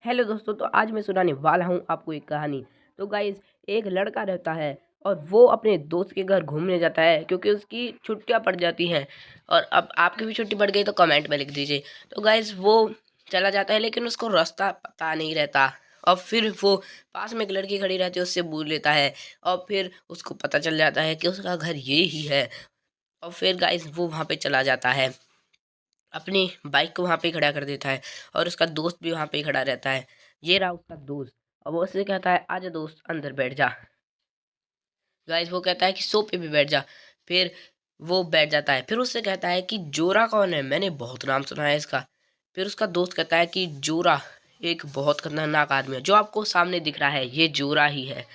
Hello दोस्तों, तो आज मैं सुनाने वाला हूँ आपको एक कहानी। तो गाइज, एक लड़का रहता है और वो अपने दोस्त के घर घूमने जाता है क्योंकि उसकी छुट्टियाँ पड़ जाती हैं। और अब आपकी भी छुट्टी पड़ गई तो कमेंट में लिख दीजिए। तो गाइज, वो चला जाता है लेकिन उसको रास्ता पता नहीं रहता। और फिर वो पास में एक लड़की खड़ी रहती है, उससे पूछ लेता है। और फिर उसको पता चल जाता है कि उसका घर ये ही है। और फिर गाइज वो वहाँ पे चला जाता है, अपनी बाइक को वहाँ पे खड़ा कर देता है। और उसका दोस्त भी वहाँ पे खड़ा रहता है। ये रहा उसका दोस्त। और वो उससे कहता है, आजा दोस्त, अंदर बैठ जा। गाइस, वो कहता है कि सोफे पे बैठ जा। फिर वो बैठ जाता है। फिर उससे कहता है कि जोरा कौन है, मैंने बहुत नाम सुना है इसका। फिर उसका दोस्त कहता है कि जोरा एक बहुत खतरनाक आदमी है, जो आपको सामने दिख रहा है ये जोरा ही है।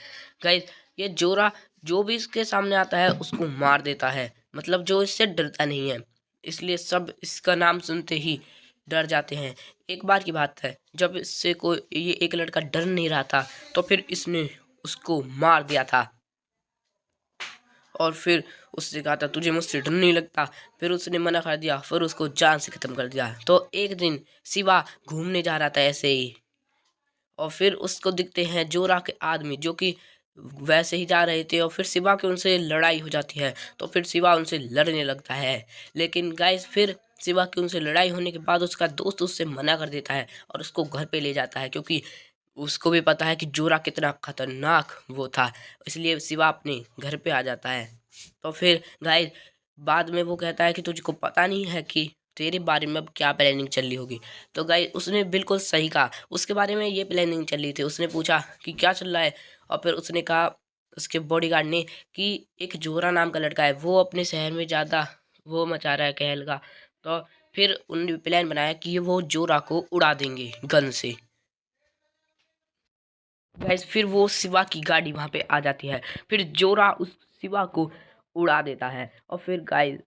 गाइस, ये जोरा जो भी इसके सामने आता है उसको मार देता है, मतलब जो इससे डरता नहीं है। इसलिए सब इसका नाम सुनते ही डर जाते हैं। एक बार की बात है, जब इससे कोई ये एक लड़का डर नहीं रहा था तो फिर इसने उसको मार दिया था। और फिर उससे कहा था, तुझे मुझसे डर नहीं लगता। फिर उसने मना कर दिया, फिर उसको जान से ख़त्म कर दिया। तो एक दिन शिवा घूमने जा रहा था ऐसे ही। और फिर उसको दिखते हैं जोरा के आदमी, जो कि वैसे ही जा रहे थे। और फिर शिवा की उनसे लड़ाई हो जाती है। तो फिर शिवा उनसे लड़ने लगता है। लेकिन गाइस, फिर शिवा की उनसे लड़ाई होने के बाद उसका दोस्त उससे मना कर देता है और उसको घर पे ले जाता है, क्योंकि उसको भी पता है कि जोरा कितना खतरनाक वो था। इसलिए शिवा अपने घर पे आ जाता है। तो फिर गाइस, बाद में वो कहता है कि तुझको पता नहीं है कि तेरे बारे में अब क्या प्लानिंग चल रही होगी। तो गाइस, उसने बिल्कुल सही कहा, उसके बारे में ये प्लानिंग चल रही थी। उसने पूछा कि क्या चल रहा है। और फिर उसने कहा, उसके बॉडीगार्ड ने, कि एक जोरा नाम का लड़का है, वो अपने शहर में ज़्यादा वो मचा रहा है कहल का। तो फिर उन्होंने प्लान बनाया कि वो जोरा को उड़ा देंगे गन से। गाइस, फिर वो शिवा की गाड़ी वहां पे आ जाती है। फिर जोरा उस शिवा को उड़ा देता है। और फिर गाइस,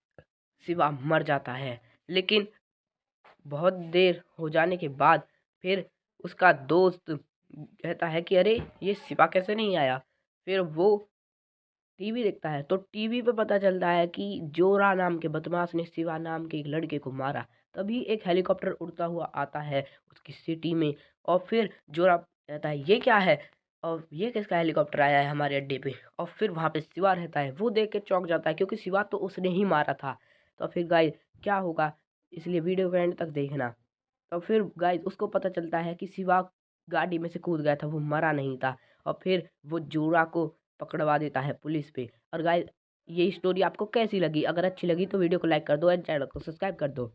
शिवा मर जाता है। लेकिन बहुत देर हो जाने के बाद फिर उसका दोस्त कहता है कि अरे, ये शिवा कैसे नहीं आया। फिर वो टीवी देखता है तो टीवी पे पता चलता है कि जोरा नाम के बदमाश ने शिवा नाम के एक लड़के को मारा। तभी एक हेलीकॉप्टर उड़ता हुआ आता है उसकी सिटी में। और फिर जोरा कहता है, ये क्या है, और ये किसका हेलीकॉप्टर आया है हमारे अड्डे पे। और फिर वहाँ पे शिवा रहता है, वो देख के चौंक जाता है क्योंकि शिवा तो उसने ही मारा था। तो फिर गाइस, क्या होगा, इसलिए वीडियो के एंड तक देखना। तो फिर गाइस, उसको पता चलता है कि शिवा गाड़ी में से कूद गया था, वो मरा नहीं था। और फिर वो जोरा को पकड़वा देता है पुलिस पे। और गाइस, ये स्टोरी आपको कैसी लगी? अगर अच्छी लगी तो वीडियो को लाइक कर दो एंड चैनल को सब्सक्राइब कर दो।